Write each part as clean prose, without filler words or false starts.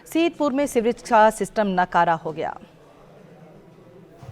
सीतपुर में सीवरेज का सिस्टम नाकारा हो गया।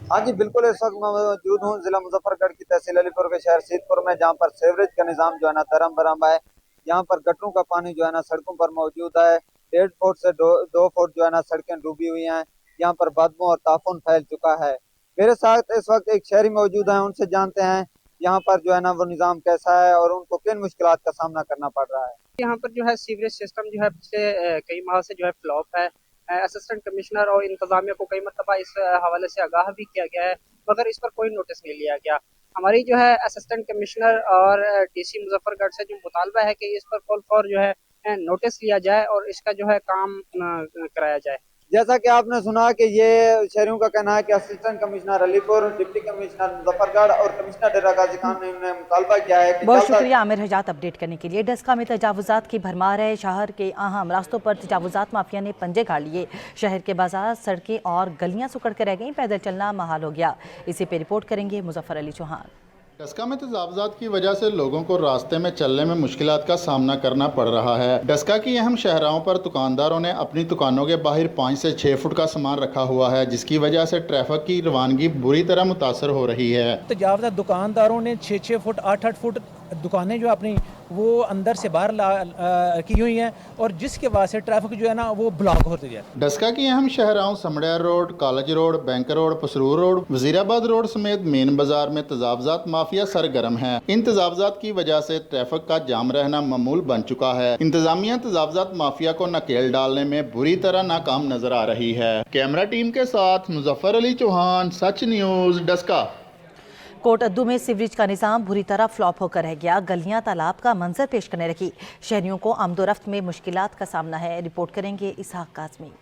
हाँ जी बिल्कुल, इस वक्त मैं मौजूद हूँ जिला मुजफ्फरगढ़ की तहसील अलीपुर के शहर सीतपुर में, जहाँ पर सीवरेज का निज़ाम जो है ना धर्म बरम है। यहाँ पर गटरों का पानी जो है ना सड़कों पर मौजूद है। 1.5 फुट से 2 फुट जो है ना सड़कें डूबी हुई हैं। यहाँ पर बदबू और ताफून फैल चुका है। मेरे साथ इस वक्त एक शहरी मौजूद है, उनसे जानते हैं यहाँ पर जो है ना वो निज़ाम कैसा है और उनको किन मुश्किलात का सामना करना पड़ रहा है। यहाँ पर जो है सीवरेज सिस्टम जो है पिछले कई माह से जो है फ्लॉप है। असिस्टेंट कमिश्नर और इंतजामिया को कई मरतबा इस हवाले से आगाह भी किया गया है, मगर इस पर कोई नोटिस नहीं लिया गया। हमारी जो है असिस्टेंट कमिश्नर और डीसी मुजफ्फरगढ़ से जो मुतालबा है कि इस पर फुल फॉर जो है नोटिस लिया जाए और इसका जो है काम कराया जाए। जैसा कि आपने सुना कि ये शहरियों का कहना है कि assistant commissioner Alipur, deputy commissioner Muzaffargarh और कमिश्नर डेरा गाजी खान ने उन्हें मुतालबा किया है कि बहुत शुक्रिया आमिर हजात अपडेट करने के लिए। डस्का में तजावुजात की भरमार है। शहर के अहम रास्तों पर तजावुजात माफिया ने पंजे गाड़ लिए। शहर के बाजार, सड़कें और गलियां सुकड़ कर रह गईं। पैदल चलना महाल हो गया। इसी पे रिपोर्ट करेंगे मुजफ्फर अली चौहान। डस्का में तजावुजात की वजह से लोगों को रास्ते में चलने में मुश्किलात का सामना करना पड़ रहा है। डस्का की अहम शाहराहों पर दुकानदारों ने अपनी दुकानों के बाहर 5 से 6 फुट का सामान रखा हुआ है, जिसकी वजह से ट्रैफिक की रवानगी बुरी तरह मुतासर हो रही है। तजावुजात दुकानदारों ने 6-6 फुट 8-8 फुट दुकानें जो अपनी वो अंदर से बाहर की हुई हैं और जिसके वजह से ट्रैफिक जो है ना वो ब्लॉक होती है। डस्का की अहम शहराहों Samria road, college road, bank road, Pasrur road, Wazirabad road समेत मेन बाजार में तजावुजात माफिया सरगर्म है। इन तजावुजात की वजह से ट्रैफिक का जाम रहना मामूल बन चुका है। इंतजामिया तजावुजात माफिया को नकेल डालने में बुरी तरह नाकाम नजर आ रही है। कैमरा टीम के साथ मुजफ्फर अली चौहान, सच न्यूज, डस्का। कोट अद्दू में सीवरेज का निज़ाम बुरी तरह फ्लॉप होकर रह गया। गलियां तालाब का मंजर पेश करने लगी। शहरियों को आमदोरफ्त में मुश्किलात का सामना है। रिपोर्ट करेंगे इसहाक काज़मी।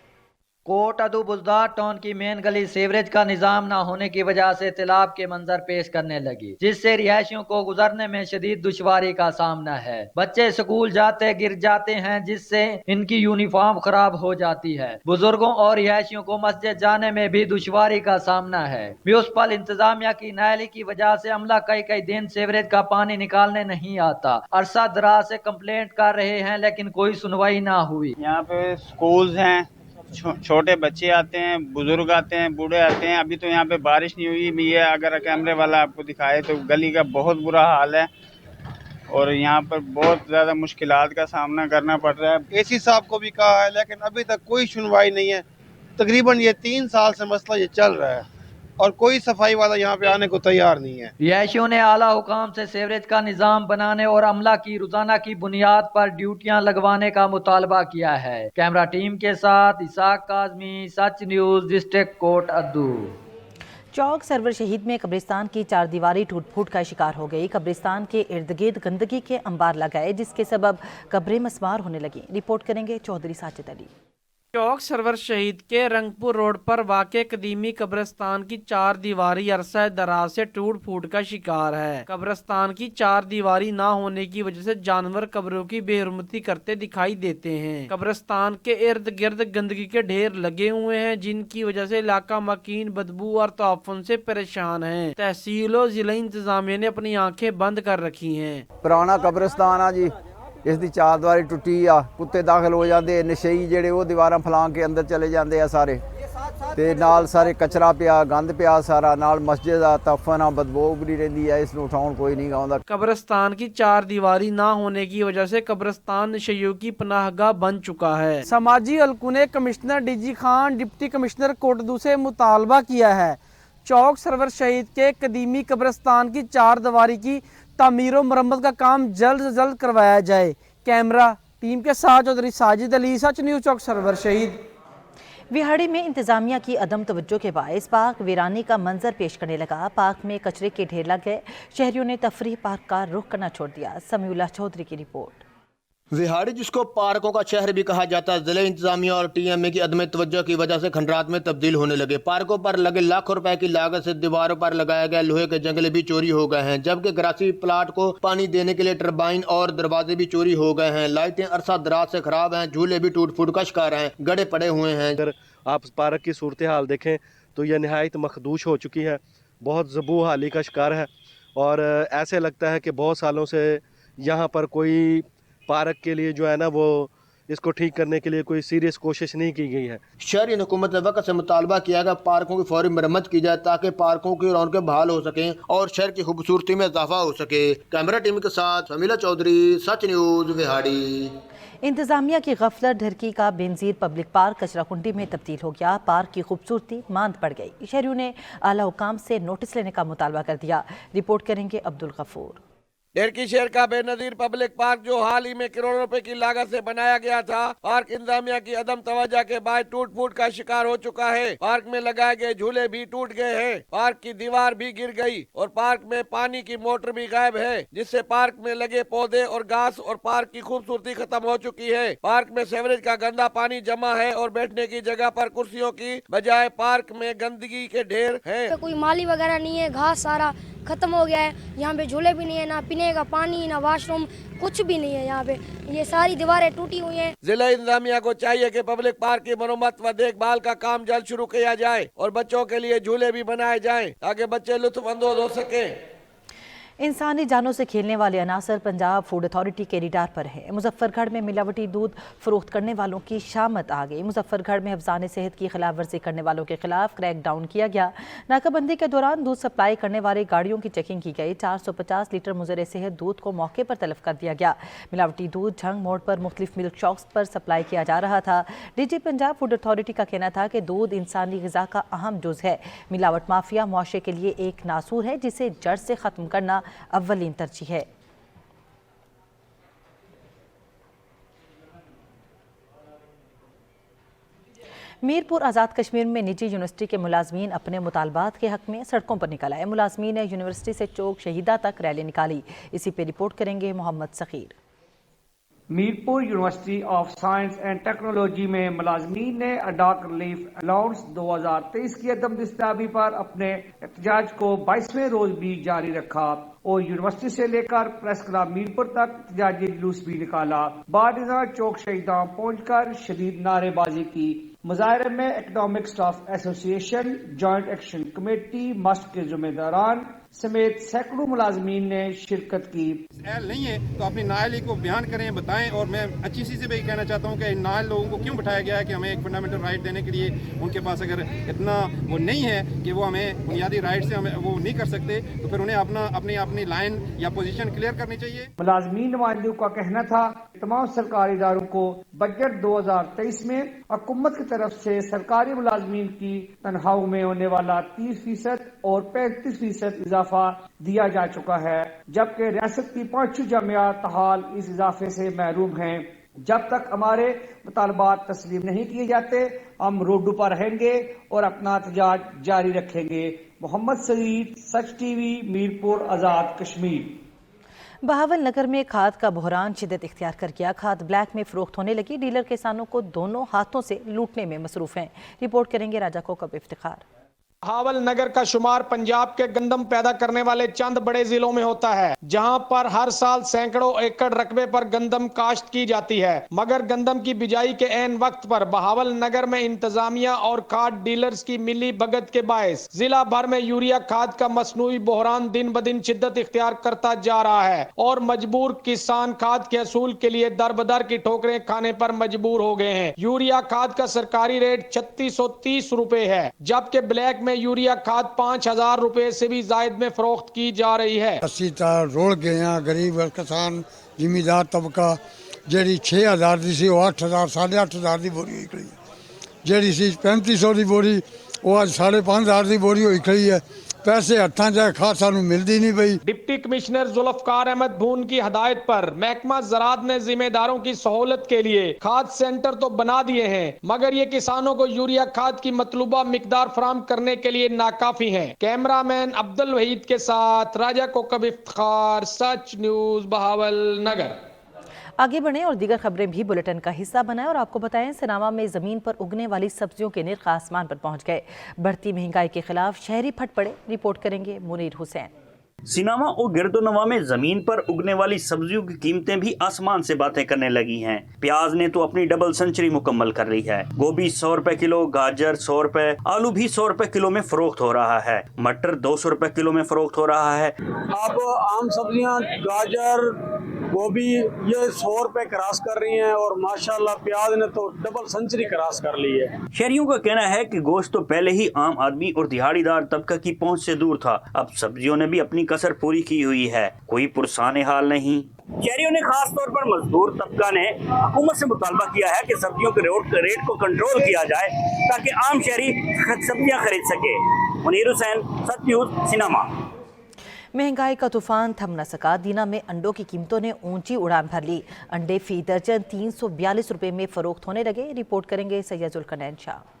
कोट अदू बुज़दार टाउन की मेन गली सीवरेज का निजाम न होने की वजह से तालाब के मंजर पेश करने लगी, जिससे रिहायशियों को गुजरने में शदीद दुश्वारी का सामना है। बच्चे स्कूल जाते गिर जाते हैं, जिससे इनकी यूनिफॉर्म खराब हो जाती है। बुजुर्गों और रिहायशियों को मस्जिद जाने में भी दुश्वारी का सामना है। म्यूनिसिपल इंतजामिया की नाअहली की वजह से अमला कई दिन सीवरेज का पानी निकालने नहीं आता। अरसा दराज से कंप्लेंट कर रहे हैं, लेकिन कोई सुनवाई ना हुई। यहाँ पे स्कूल्स हैं, छोटे बच्चे आते हैं, बुजुर्ग आते हैं, बूढ़े आते हैं। अभी तो यहाँ पे बारिश नहीं हुई भी है, अगर कैमरे वाला आपको दिखाए तो गली का बहुत बुरा हाल है और यहाँ पर बहुत ज़्यादा मुश्किलात का सामना करना पड़ रहा है। एसी साहब को भी कहा है, लेकिन अभी तक कोई सुनवाई नहीं है। तकरीबन ये 3 साल से मसला ये चल रहा है और कोई सफाई वाला यहाँ पे आने को तैयार नहीं है। रिहायशियों ने आला हुकाम से सीवरेज का निजाम बनाने और अमला की रोजाना की बुनियाद पर ड्यूटियां लगवाने का मुतालबा किया है। कैमरा टीम के साथ इसहाक काज़मी, सच न्यूज, डिस्ट्रिक्ट कोट अद्दू। चौक सरवर शहीद में कब्रिस्तान की 4 दीवारी टूट फूट का शिकार हो गई। कब्रिस्तान के इर्द गिर्द गंदगी के अंबार लगाए, जिसके सबब कब्रें मस्मार होने लगी। रिपोर्ट करेंगे चौधरी साजिद अली। चौक सरवर शहीद के रंगपुर रोड पर वाक़े कदीमी कब्रिस्तान की 4 दीवारी अरसा दराज से टूट फूट का शिकार है। कब्रिस्तान की 4 दीवारी ना होने की वजह से जानवर कब्रों की बेहरमती करते दिखाई देते हैं। कब्रिस्तान के इर्द गिर्द गंदगी के ढेर लगे हुए हैं, जिनकी वजह से इलाका मकीन बदबू और तोफन से परेशान है। तहसील और जिला इंतजामिया ने अपनी आंखें बंद कर रखी हैं। पुराना कब्रिस्तान आ जी, इस दी 4 दीवारी टुटी आ, कुत्ते दाखिल हो जाते, नशेई जेड़े वो दीवारां फलां के अंदर चले जाते हैं सारे, ते नाल सारे कचरा पिया, गंद पिया सारा, नाल मस्जिद आ, तफन आ, बदबू उभरी रहिंदी है। इसनूं उठाउण कोई नहीं आउंदा। कब्रिस्तान की 4 दीवारी ना होने की वजह से कब्रिस्तान नशेइयों की पनाहगाह बन चुका है। समाजी हलकों ने commissioner DG Khan, deputy commissioner Kot Addu से मुतालबा किया है चौक सरवर शहीद के कदीमी कब्रिस्तान की 4 दीवारी की तामीर और मरम्मत का काम जल्द से जल्द करवाया जाए। कैमरा टीम के साथ चौधरी साजिद अली, सच न्यूज, चौक सरवर शहीद। विहाड़ी में इंतजामिया की अदम तवज्जो के बायस पार्क वीरानी का मंजर पेश करने लगा। पार्क में कचरे के ढेर लग गए। शहरियों ने तफरीह पार्क का रुख करना छोड़ दिया। समीउल्लाह चौधरी की रिपोर्ट। विहाड़ी, जिसको पार्कों का शहर भी कहा जाता है, जिला इंतजामिया और टीएमए की अदम तवज्जो की वजह से खंडरात में तब्दील होने लगे। पार्कों पर लगे लाखों रुपए की लागत से दीवारों पर लगाए गए लोहे के जंगले भी चोरी हो गए हैं, जबकि ग्रासी प्लाट को पानी देने के लिए टरबाइन और दरवाजे भी चोरी हो गए हैं। लाइटें अरसा दराज से खराब हैं, झूले भी टूट फूट का शिकार हैं, गड़े पड़े हुए हैं। अगर आप पार्क की सूरत हाल देखें तो यह नहायत मखदूश हो चुकी है, बहुत ज़बू हाली का शिकार है और ऐसे लगता है कि बहुत सालों से यहाँ पर कोई पार्क के लिए जो है ना वो इसको ठीक करने के लिए कोई सीरियस कोशिश नहीं की गई है। शहरी हुकूमत ने वक्त से मुतालबा किया कि पार्कों की फौरी मरम्मत की जाए ताकि पार्कों की रौनकें बहाल हो सकें और शहर की खूबसूरती में इजाफा हो सके। कैमरा टीम के साथ समीला चौधरी, सच न्यूज़, विहाड़ी। इंतजामिया की गफलत ढरकी का बेनजीर पब्लिक पार्क कचरा कुंडी में तब्दील हो गया। पार्क की खूबसूरती मांद पड़ गई। शहरियों ने आला हुकाम से नोटिस लेने का मुतालबा कर दिया। रिपोर्ट करेंगे अब्दुल गफूर। ढेरकी शहर का बेनजीर पब्लिक पार्क जो हाल ही में करोड़ों रुपए की लागत से बनाया गया था, पार्क इंतजामिया की अदम तवज्जो के बाद टूट फूट का शिकार हो चुका है। पार्क में लगाए गए झूले भी टूट गए हैं, पार्क की दीवार भी गिर गई और पार्क में पानी की मोटर भी गायब है, जिससे पार्क में लगे पौधे और घास और पार्क की खूबसूरती खत्म हो चुकी है। पार्क में सीवरेज का गंदा पानी जमा है और बैठने की जगह पर कुर्सियों की बजाय पार्क में गंदगी के ढेर हैं। कोई माली वगैरह नहीं है, घास सारा खत्म हो गया है। यहाँ पे झूले भी नहीं है, ना पीने का पानी, ना वॉशरूम, कुछ भी नहीं है। यहाँ पे ये सारी दीवारें टूटी हुई हैं। जिला इंतजामिया को चाहिए कि पब्लिक पार्क की मरम्मत व देखभाल का काम जल्द शुरू किया जाए और बच्चों के लिए झूले भी बनाए जाएं ताकि बच्चे लुत्फ अंदोज हो सके। इंसानी जानों से खेलने वाले अनासर पंजाब फूड अथॉरिटी के रडार पर है। मुजफ्फरगढ़ में मिलावटी दूध फरोख्त करने वालों की शामत आ गई। मुजफ्फरगढ़ में अफजान सेहत की खिलाफ वर्जी करने वालों के खिलाफ क्रैक डाउन किया गया। नाकाबंदी के दौरान दूध सप्लाई करने वाली गाड़ियों की चेकिंग की गई। 450 लीटर मुजर सेहत दूध को मौके पर तलब कर दिया गया। मिलावटी दूध झंग मोड़ पर मुख्तलिफ मिल्क शॉप्स पर सप्लाई किया जा रहा था। डीजी पंजाब फूड अथॉरिटी का कहना था कि दूध इंसानी ग़िज़ा का अहम जुज़ है। मिलावट माफिया मुआशरे के लिए एक नासूर है जिसे जड़ से ख़त्म करना अव्वलीन तरजीह है। मीरपुर आज़ाद कश्मीर में निजी यूनिवर्सिटी के मुलाजमीन अपने मुतालबात के हक में सड़कों पर निकल आए। मुलाजमीन ने यूनिवर्सिटी से चौक शहीदा तक रैली निकाली। इसी पे रिपोर्ट करेंगे मोहम्मद सखीर। Mirpur university of science and technology में मुलाजमीन ने अडॉक रिलीफ अलाउंस 2023 की अदम दस्तयाबी पर अपने एहतजाज को 22वें रोज भी जारी रखा और यूनिवर्सिटी से लेकर प्रेस क्लब मीरपुर तक एहतजाजी जुलूस भी निकाला। बाद चौक शहीदा पहुंचकर शदीद नारेबाजी की। मुजाहरे में academic staff association, joint action committee, must के जुम्मेदारान समेत सैकड़ों मुलाजमीन ने शिरकत की। एल नहीं है तो अपनी नाअहली को बयान करें, बताएं। और मैं अच्छी चीज़ से भी कहना चाहता हूँ कि इन नाअहल लोगों को क्यों बिठाया गया है कि हमें एक फंडामेंटल राइट देने के लिए उनके पास अगर इतना वो नहीं है कि वो हमें बुनियादी राइट से हमें वो नहीं कर सकते, तो फिर उन्हें अपनी लाइन या पोजीशन क्लियर करनी चाहिए। मुलाजमीन नुमाइंदों का कहना था तमाम सरकारी इदारों को बजट 2023 में हुकूमत की तरफ से सरकारी मुलाजमीन की तनख्वाहों में होने वाला 30% और 35% इजाफा दिया जा चुका है, जबकि रियासत की 5 जामियात हाल इस इजाफे से महरूम हैं। जब तक हमारे मुतालबात तस्लीम नहीं किए जाते हम रोडों पर रहेंगे और अपना एहतजाज जारी रखेंगे। मोहम्मद सईद, सच टीवी, मीरपुर, आज़ाद कश्मीर। बहावल नगर में खाद का बहरान शिद्दत इख्तियार कर गया। खाद ब्लैक में फरोख्त होने लगी। डीलर किसानों को दोनों हाथों से लूटने में मसरूफ हैं। रिपोर्ट करेंगे राजा कोकब इफ्तिखार। बहावल नगर का शुमार पंजाब के गंदम पैदा करने वाले चंद बड़े जिलों में होता है, जहां पर हर साल सैकड़ों एकड़ रकबे पर गंदम काश्त की जाती है, मगर गंदम की बिजाई के ऐन वक्त पर बहावल नगर में इंतजामिया और खाद डीलर्स की मिली भगत के बायस जिला भर में यूरिया खाद का मसनूई बहरान दिन ब दिन शिद्दत इख्तियार करता जा रहा है और मजबूर किसान खाद के असूल के लिए दर बदर की ठोकरें खाने पर मजबूर हो गए हैं। यूरिया खाद का सरकारी रेट 3630 रुपए है, जबकि ब्लैक में यूरिया खाद 5000 रुपए से भी जायद में फरोख्त की जा रही है। अस्सी रोल गए हैं गरीब किसान जिमीदार तबका जी 6000 की सी 8000 8500 की बोरी हुई खड़ी है, जी सी 3500 की बोरी वो अज 5500 की बोरी हुई खड़ी है। पैसे हथा च खाद सानू मिलती नहीं पई। डिप्टी कमिश्नर जुल्फकार अहमद भून की हदायत पर महकमा ज़राअत ने जिम्मेदारों की सहूलत के लिए खाद सेंटर तो बना दिए हैं, मगर ये किसानों को यूरिया खाद की मतलूबा मिकदार फराहम करने के लिए नाकाफी हैं। कैमरामैन अब्दुल वहीद के साथ राजा कोकब इफ्तिखार, सच न्यूज़, बहावल नगर। आगे बढ़ें और दीगर खबरें भी बुलेटिन का हिस्सा बनाएं और आपको बताएं सिनामा में ज़मीन पर उगने वाली सब्जियों के निर्ख आसमान पर पहुंच गए। बढ़ती महंगाई के खिलाफ शहरी फट पड़े। रिपोर्ट करेंगे मुनीर हुसैन। सिनामा और गिरदोनवा में जमीन पर उगने वाली सब्जियों की कीमतें भी आसमान से बातें करने लगी हैं। प्याज ने तो अपनी डबल सेंचुरी मुकम्मल कर ली है। गोभी 100 रुपए किलो, गाजर 100 रुपए, आलू भी 100 रुपए किलो में फरोख्त हो रहा है। मटर 200 रुपए किलो में फरोख्त हो रहा है। अब आम सब्जियां गाजर गोभी ये 100 रुपए क्रॉस कर रही हैं और माशाल्लाह प्याज ने तो डबल सेंचुरी क्रॉस कर ली है। शहरियों का कहना है कि गोश्त तो पहले ही आम आदमी और दिहाड़ीदार तबका की पहुंच से दूर था, अब सब्जियों ने भी अपनी कसर पूरी की हुई है, कोई पुरसाने हाल नहीं। शहरियों ने खास तौर पर मजदूर तबका ने हुकूमत से मुतालबा किया है कि सब्जियों के रेट को कंट्रोल किया जाए ताकि आम शहरी सब्जियां खरीद सके। मुनीर हुसैन, सच न्यूज़, सिनेमा। महंगाई का तूफान थम न सका। दीना में अंडों की कीमतों ने ऊंची उड़ान भर ली। अंडे फी दर्जन 342 रुपए में फरोख्त होने लगे। रिपोर्ट करेंगे सैयद जुल्करनैन शाह।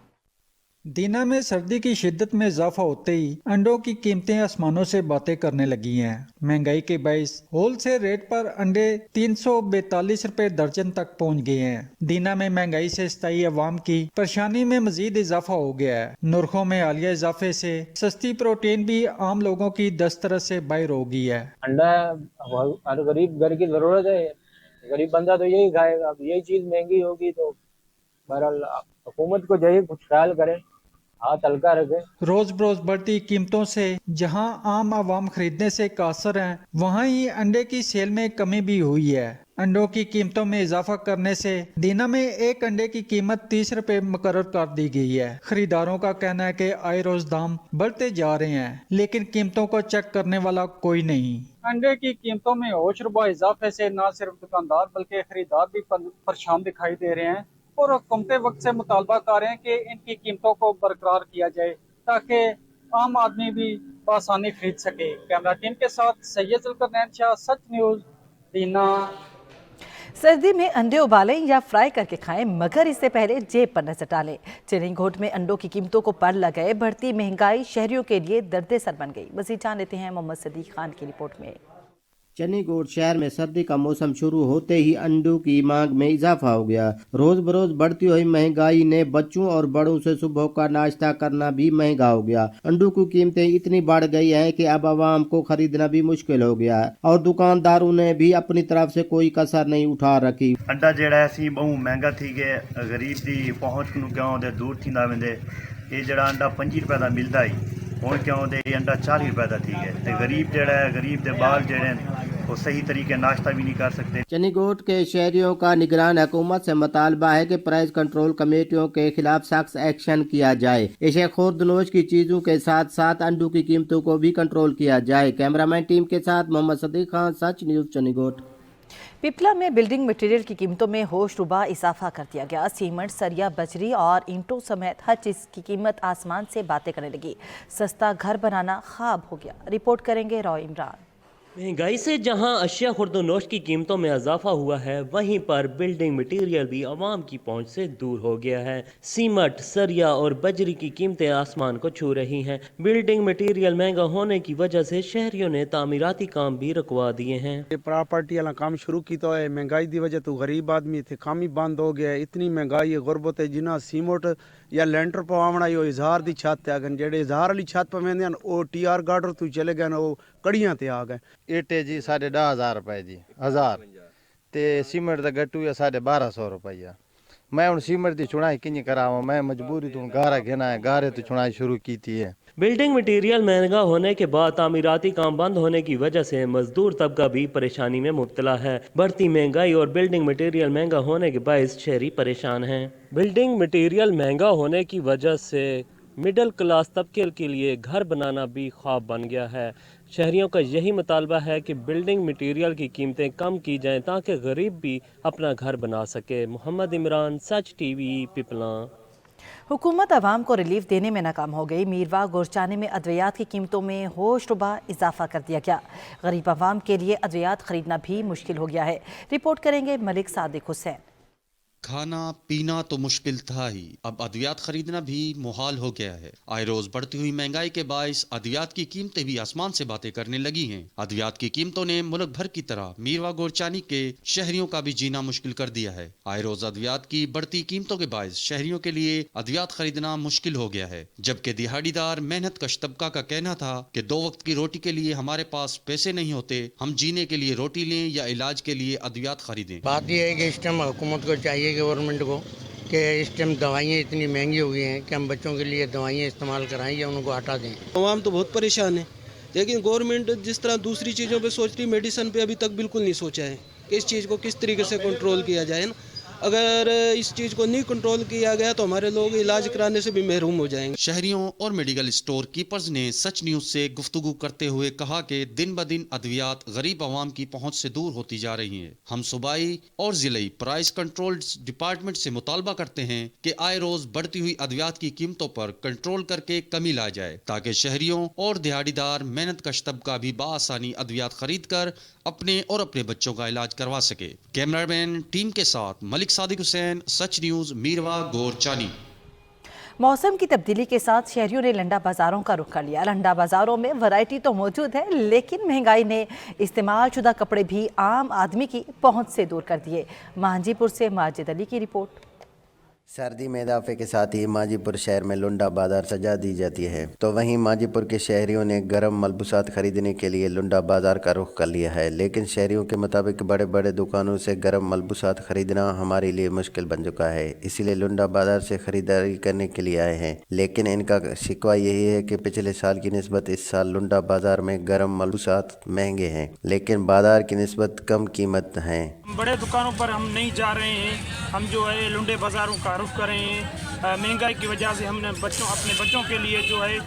दीना में सर्दी की शिद्दत में इजाफा होते ही अंडों की कीमतें आसमानों से बातें करने लगी हैं। महंगाई के बाइस होलसेल रेट पर अंडे 342 रुपए दर्जन तक पहुंच गए हैं। दीना में महंगाई से स्थायी अवाम की परेशानी में मजीद इजाफा हो गया है। नरखों में हालिया इजाफे से सस्ती प्रोटीन भी आम लोगों की दस्तरस से बाहर हो गई है। अंडा हर गरीब घर की जरूरत है, गरीब बंदा तो यही खाएगा। अब यही चीज महंगी होगी तो बहरहाल हुकूमत को चाहिए कुछ ख्याल करे, हाथ हल्का रखे। रोज बरोज बढ़ती कीमतों से जहां आम आवाम खरीदने से कासर हैं, वहां ही अंडे की सेल में कमी भी हुई है। अंडों की कीमतों में इजाफा करने से दीना में एक अंडे की कीमत 30 रुपए मुकर्रर कर दी गई है। खरीदारों का कहना है कि आए रोज दाम बढ़ते जा रहे हैं, लेकिन कीमतों को चेक करने वाला कोई नहीं। अंडे की कीमतों में होशरुबा इजाफे से न सिर्फ दुकानदार बल्कि खरीदार भी परेशान दिखाई दे रहे हैं और हुकूमत वक्त से मुतालबा कर रहे हैं कि इनकी कीमतों को बरकरार किया जाए ताकि आम आदमी भी आसानी खरीद सके। कैमरा टीम के साथ सैयद जुल्करनैन शाह, सच न्यूज़, दीना। सर्दी में अंडे उबालें या फ्राई करके खाएं, मगर इससे पहले जेब पर नजर डालें। चिरिंगोट में अंडों की कीमतों को पर लगाए बढ़ती महंगाई शहरियों के लिए दर्द सर बन गई। मज़ीद जान लेते हैं मोहम्मद सदीक खान की रिपोर्ट में। चनीगोट शहर में सर्दी का मौसम शुरू होते ही अंडों की मांग में इजाफा हो गया। रोज बरोज बढ़ती हुई महंगाई ने बच्चों और बड़ों से सुबह का नाश्ता करना भी महंगा हो गया। अंडों की कीमतें इतनी बढ़ गई हैं कि अब आवाम को खरीदना भी मुश्किल हो गया है और दुकानदारों ने भी अपनी तरफ से कोई कसर नहीं उठा रखी। अंडा जेड़ा सी बहु महंगा थी गया, गरीब दी पहुंच नूं क्यों दे दूर थींदा वेंदे। ये जेड़ा अंडा 25 रुपए दा मिलदा ही हुण क्यों दे अंडा 40 रुपए दा थी गया ते गरीब जेड़ा है, गरीब दे बाल जेड़े वो सही तरीके नाश्ता भी नहीं कर सकते। चनीगोट के शहरियों का निगरान हुकूमत से मुतालबा है कि प्राइस कंट्रोल कमेटियों के खिलाफ सख्त एक्शन किया जाए। इसे खुर्दनोश की चीजों के साथ साथ अंडों की कीमतों को भी कंट्रोल किया जाए। कैमरामैन टीम के साथ मोहम्मद सदीक खान, सच न्यूज़, चनीगोट। पिपला में बिल्डिंग मटेरियल की कीमतों में होशरुबा इजाफा कर दिया गया। सीमेंट, सरिया, बजरी और ईंटों समेत हर चीज की कीमत आसमान से बातें करने लगी। सस्ता घर बनाना ख्वाब हो गया। रिपोर्ट करेंगे रॉय इमरान। महंगाई से जहां अशिया खुर्दनोश की कीमतों में इजाफा हुआ है, वहीं पर बिल्डिंग मटेरियल भी आवाम की पहुंच से दूर हो गया है। सीमेंट, सरिया और बजरी की कीमतें आसमान को छू रही हैं। बिल्डिंग मटेरियल महंगा होने की वजह से शहरियों ने तामीराती काम भी रुकवा दिए हैं। प्रॉपर्टी वाला काम शुरू की तो है, महंगाई की वजह तो गरीब आदमी थे काम ही बंद हो गया। इतनी महंगाई है, गुरबत है, जिन्हें सीमेंट या लेंटर पवावना ही इजहार की छत आ गए। जेडे इजहार वाली छत पवेंदे वो TR गार्डर तू चले गए, वो कड़ियां ते आ गए। ईटे जी 10,500 रुपए जी, 1000 ते सीमेंट का गट्टू है 1250 रुपया। मैं हूँ सीमेंट की चुनाई किंज करावा, मैं मजबूरी तो गारा घेना है, गारे तो चुनाई शुरू की थी है। बिल्डिंग मटेरियल महंगा होने के बाद तामीराती काम बंद होने की वजह से मजदूर तबका भी परेशानी में मुब्तला है। बढ़ती महंगाई और बिल्डिंग मटेरियल महंगा होने के बायस शहरी परेशान हैं। बिल्डिंग मटेरियल महंगा होने की वजह से मिडिल क्लास तबके के लिए घर बनाना भी ख्वाब बन गया है। शहरियों का यही मुतालबा है कि बिल्डिंग मटेरियल की कीमतें कम की जाएं ताकि गरीब भी अपना घर बना सके। मोहम्मद इमरान, सच TV, पिपला। हुकूमत आवाम को रिलीफ देने में नाकाम हो गई। मीरवा गोरचानी में अद्वियात की कीमतों में होशरुबा इजाफा कर दिया गया। गरीब आवाम के लिए अद्वियात खरीदना भी मुश्किल हो गया है। रिपोर्ट करेंगे मलिक सादिक हुसैन। खाना पीना तो मुश्किल था ही, अब अद्वियात खरीदना भी मुहाल हो गया है। आए रोज बढ़ती हुई महंगाई के बायस अद्वियात की कीमतें भी आसमान से बातें करने लगी हैं। अद्वियात की कीमतों ने मुल्क भर की तरह मीरवा गोरचानी के शहरियों का भी जीना मुश्किल कर दिया है। आए रोज अद्वियात की बढ़ती कीमतों के बायस शहरियों के लिए अद्वियात खरीदना मुश्किल हो गया है। जबकि दिहाड़ीदार मेहनत कश तबका का कहना था कि 2 वक्त की रोटी के लिए हमारे पास पैसे नहीं होते, हम जीने के लिए रोटी लें या इलाज के लिए अद्वियात खरीदें। बात यह है कि इस टाइम हुकूमत को चाहिए गवर्नमेंट को कि इस टाइम दवाइयाँ इतनी महंगी हो गई हैं कि हम बच्चों के लिए दवाइयाँ इस्तेमाल कराएं या उनको हटा दें। आवाम तो बहुत परेशान है, लेकिन गवर्नमेंट जिस तरह दूसरी चीज़ों पे सोच रही, मेडिसिन पे अभी तक बिल्कुल नहीं सोचा है کہ اس چیز کو کس طریقے سے کنٹرول کیا جائے نا. اگر اس چیز کو نہیں کنٹرول کیا گیا تو ہمارے لوگ علاج کرانے سے بھی محروم ہو جائیں گے. شہریوں اور میڈیکل اسٹور کیپرز نے سچ نیوز سے گفتگو کرتے ہوئے کہا کہ دن بدن ادویات غریب عوام کی پہنچ سے دور ہوتی جا رہی ہیں. ہم صوبائی اور ضلعی پرائز کنٹرول ڈپارٹمنٹ سے مطالبہ کرتے ہیں کہ آئے روز بڑھتی ہوئی ادویات کی قیمتوں پر کنٹرول کر کے کمی لا جائے تاکہ شہریوں اور دیہڑی دار محنت کش طبقہ بھی بآسانی ادویات خرید کر اپنے اور اپنے بچوں کا علاج کروا سکے. کیمرہ مین ٹیم کے ساتھ ملک صادق حسین، سچ نیوز، میروا گورچانی. موسم کی تبدیلی کے ساتھ شہریوں نے لنڈا بازاروں کا رخ کر لیا. لنڈا بازاروں میں ورائٹی تو موجود ہے لیکن مہنگائی نے استعمال شدہ کپڑے بھی عام آدمی کی پہنچ سے دور کر دیے. مانجی پور سے ماجد علی کی رپورٹ. سردی میں اضافے کے ساتھ ہی مانجی پور شہر میں لنڈا بازار سجا دی جاتی ہے تو وہیں مانجی پور کے شہریوں نے گرم ملبوسات خریدنے کے لیے لنڈا بازار کا رخ کر لیا ہے. لیکن شہریوں کے مطابق بڑے بڑے دکانوں سے گرم ملبوسات خریدنا ہمارے لیے مشکل بن چکا ہے، اسی لیے لنڈا بازار سے خریداری کرنے کے لیے آئے ہیں. لیکن ان کا شکوہ یہی ہے کہ پچھلے سال کی نسبت اس سال لنڈا بازار میں گرم ملبوسات مہنگے ہیں لیکن بازار کی نسبت کم قیمت ہیں. بڑے دکانوں پر ہم نہیں جا رہے ہیں، ہم جو ہے لنڈے بازاروں کا رخ کر رہے ہیں. مہنگائی کی وجہ سے ہم نے اپنے بچوں کے لیے جو ہے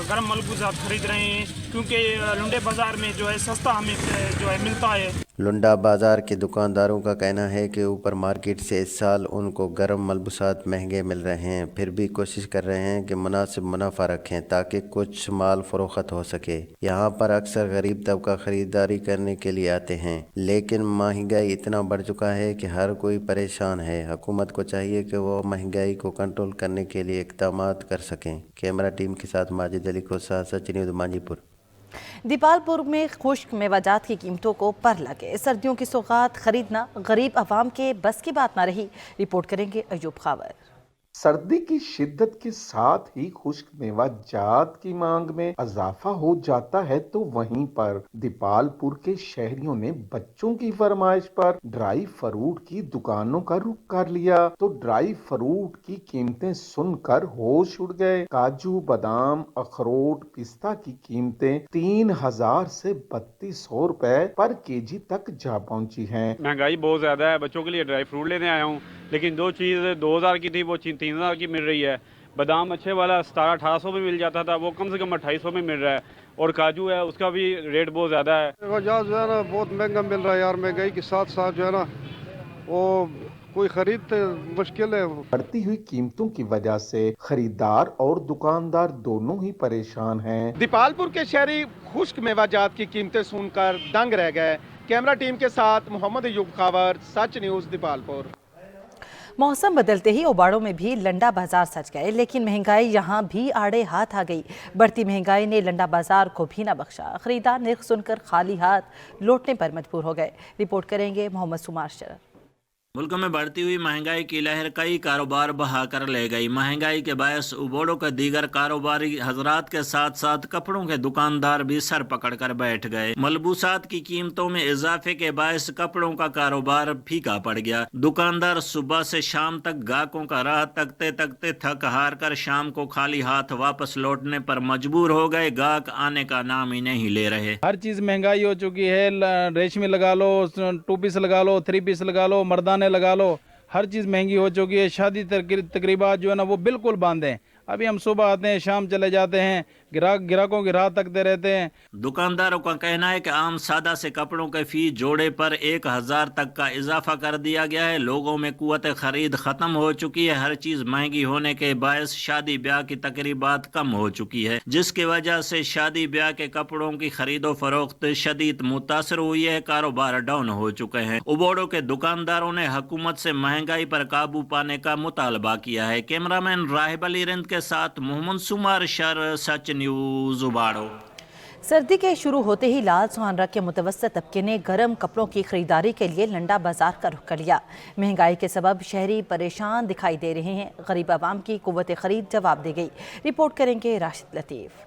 گرم ملبوسات خرید رہے ہیں کیونکہ لنڈے بازار میں جو ہے سستا ہمیں جو ہے ملتا ہے. لنڈا بازار کے دکانداروں کا کہنا ہے کہ اوپر مارکیٹ سے اس سال ان کو گرم ملبوسات مہنگے مل رہے ہیں، پھر بھی کوشش کر رہے ہیں کہ مناسب منافع رکھیں تاکہ کچھ مال فروخت ہو سکے. یہاں پر اکثر غریب طبقہ خریداری کرنے کے لیے آتے ہیں لیکن مہنگائی اتنا بڑھ چکا ہے کہ ہر کوئی پریشان ہے. حکومت کو چاہیے کہ وہ مہنگائی کو کنٹرول کرنے کے لیے اقدامات کر سکیں. کیمرہ ٹیم کے ساتھ ماجد علی کو سچ نیوز مانجی پور. دیپال پور میں خشک میوہ جات کی قیمتوں کو پر لگے. سردیوں کی سوغات خریدنا غریب عوام کے بس کی بات نہ رہی. رپورٹ کریں گے ایوب خاور. سردی کی شدت کے ساتھ ہی خشک میوہ جات کی مانگ میں اضافہ ہو جاتا ہے تو وہیں پر دیپال پور کے شہریوں نے بچوں کی فرمائش پر ڈرائی فروٹ کی دکانوں کا رخ کر لیا تو ڈرائی فروٹ کی قیمتیں سن کر ہوش اڑ گئے. کاجو، بادام، اخروٹ، پستہ کی قیمتیں 3000 سے 3200 روپے پر کےجی تک جا پہنچی ہیں. مہنگائی بہت زیادہ ہے. بچوں کے لیے ڈرائی فروٹ لینے آیا ہوں لیکن جو چیز 2000 کی تھی وہ 3000 کی مل رہی ہے. بادام اچھے والا 1700-1800 میں مل جاتا تھا، وہ کم سے کم 2800 میں مل رہا ہے. اور کاجو ہے اس کا بھی ریٹ بہت زیادہ ہے. جو ہے نا بہت مہنگا مل رہا ہے یار. مہنگائی کے ساتھ ساتھ جو ہے نا وہ کوئی خرید مشکل ہے. بڑھتی ہوئی قیمتوں کی وجہ سے خریدار اور دکاندار دونوں ہی پریشان ہیں. دیپال پور کے شہری خشک میوہ جات کی قیمتیں سن کر دنگ رہ گئے. کیمرہ ٹیم کے ساتھ محمد ایوب خاور، سچ نیوز، دیپال پور. موسم بدلتے ہی اوباڑوں میں بھی لنڈا بازار سج گئے لیکن مہنگائی یہاں بھی آڑے ہاتھ آ گئی. بڑھتی مہنگائی نے لنڈا بازار کو بھی نہ بخشا. خریدار نرخ سن کر خالی ہاتھ لوٹنے پر مجبور ہو گئے. رپورٹ کریں گے محمد سمار شرر. ملک میں بڑھتی ہوئی مہنگائی کی لہر کئی کاروبار بہا کر لے گئی. مہنگائی کے باعث اوبوڑوں کے دیگر کاروباری حضرات کے ساتھ ساتھ کپڑوں کے دکاندار بھی سر پکڑ کر بیٹھ گئے. ملبوسات کی قیمتوں میں اضافے کے باعث کپڑوں کا کاروبار پھیکا پڑ گیا. دکاندار صبح سے شام تک گاہکوں کا راہ تکتے تکتے تھک ہار کر شام کو خالی ہاتھ واپس لوٹنے پر مجبور ہو گئے. گاہک آنے کا نام ہی نہیں لے رہے. ہر چیز مہنگائی ہو چکی ہے. ریشمی لگا لو، 2 پیس لگا لو، 3 پیس لگا لو، مردانے لگا لو، ہر چیز مہنگی ہو چکی ہے. شادی تقریبات جو ہے نا وہ بالکل بند ہیں. ابھی ہم صبح آتے ہیں شام چلے جاتے ہیں، گراہکوں کی راہ تکتے رہتے ہیں. دکانداروں کا کہنا ہے کہ عام سادہ سے کپڑوں کے فی جوڑے پر 1000 تک کا اضافہ کر دیا گیا ہے. لوگوں میں قوت خرید ختم ہو چکی ہے. ہر چیز مہنگی ہونے کے باعث شادی بیاہ کی تقریبات کم ہو چکی ہے جس کی وجہ سے شادی بیاہ کے کپڑوں کی خرید و فروخت شدید متاثر ہوئی ہے. کاروبار ڈاؤن ہو چکے ہیں. اوبوڑوں کے دکانداروں نے حکومت سے مہنگائی پر قابو پانے کا مطالبہ کیا ہے. کیمرہ مین راہب علی رند کے ساتھ محمد سمار شر، سچ نیوز، اوباڑو. سردی کے شروع ہوتے ہی لال سہارنہ کے متوسط طبقے نے گرم کپڑوں کی خریداری کے لیے لنڈا بازار کا رخ کر لیا. مہنگائی کے سبب شہری پریشان دکھائی دے رہے ہیں. غریب عوام کی قوت خرید جواب دے گئی. رپورٹ کریں گے راشد لطیف.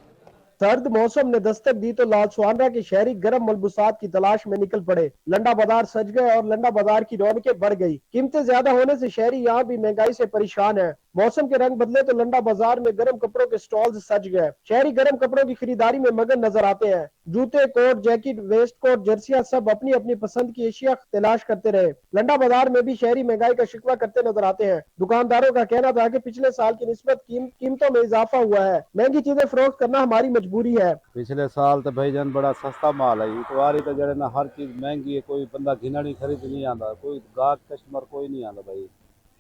سرد موسم نے دستک دی تو لال سہارنہ کے شہری گرم ملبوسات کی تلاش میں نکل پڑے. لنڈا بازار سج گئے اور لنڈا بازار کی رونقیں بڑھ گئی. قیمتیں زیادہ ہونے سے شہری یہاں بھی مہنگائی سے پریشان ہیں. मौसम के रंग बदले तो लंडा बाजार में गर्म कपड़ों के स्टॉल्स सज गए। शहरी गर्म कपड़ों की खरीदारी में मगन नजर आते हैं। जूते, कोट, जैकेट, वेस्ट कोट, जर्सियां सब अपनी अपनी पसंद की एशिया तलाश करते रहे। लंडा बाजार में भी शहरी महंगाई का शिकवा करते नजर आते हैं। दुकानदारों का कहना था कि पिछले साल की निस्बत कीमतों में इजाफा हुआ है। महंगी चीजें फरोख्त करना हमारी मजबूरी है। पिछले साल तो भाईजान बड़ा सस्ता माल है, इतवारी तो जड़े ना हर चीज महंगी है, कोई बंदा घिनड़ी खरीद नहीं आता, कोई गाहक कस्टमर कोई नहीं आता भाई,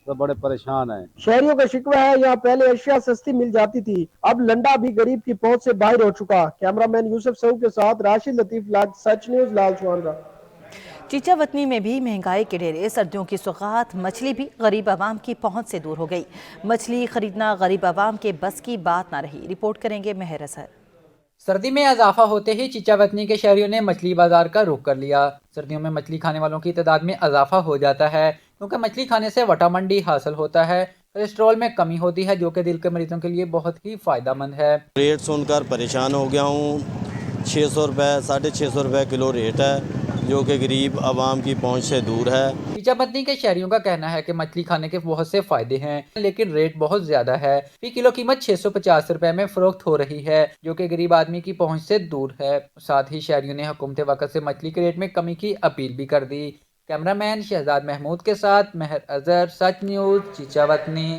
तो बड़े परेशान है। शहरियों का शिकवा है यहाँ पहले अशिया सस्ती मिल जाती थी, अब लंडा भी गरीब की पहुंच से बाहर हो चुका। कैमरामैन यूसुफ सऊद के साथ राशिद लतीफ लाग, सच न्यूज, लाल सुहाना। चीचावतनी में भी महंगाई के डेरे, सर्दियों की सौगात मछली भी गरीब आवाम की पहुंच से दूर हो गई। मछली खरीदना गरीब आवाम के बस की बात ना रही। रिपोर्ट करेंगे मेहर असर। सर्दी में इजाफा होते ही चीचावतनी के शहरियों ने मछली बाजार का रुख कर लिया। सर्दियों में मछली खाने वालों की तादाद में इजाफा हो जाता है क्योंकि मछली खाने से विटामिन डी हासिल होता है, कोलेस्ट्रॉल में कमी होती है जो कि दिल के मरीजों के लिए बहुत ही फायदेमंद है। रेट सुनकर परेशान हो गया हूँ। 600 रुपये 650 रुपये किलो रेट है जो कि गरीब आवाम की पहुंच से दूर है। चीचावतनी के शहरियों का कहना है कि मछली खाने के बहुत से फायदे हैं लेकिन रेट बहुत ज्यादा है। फी किलो कीमत 650 रुपए में फरोख्त हो रही है जो कि गरीब आदमी की पहुंच से दूर है। साथ ही शहरियों ने हुकूमत वक्त से मछली के रेट में कमी की अपील भी कर दी। कैमरामैन शहजाद महमूद के साथ मेहर अजहर, सच न्यूज, चीचावतनी।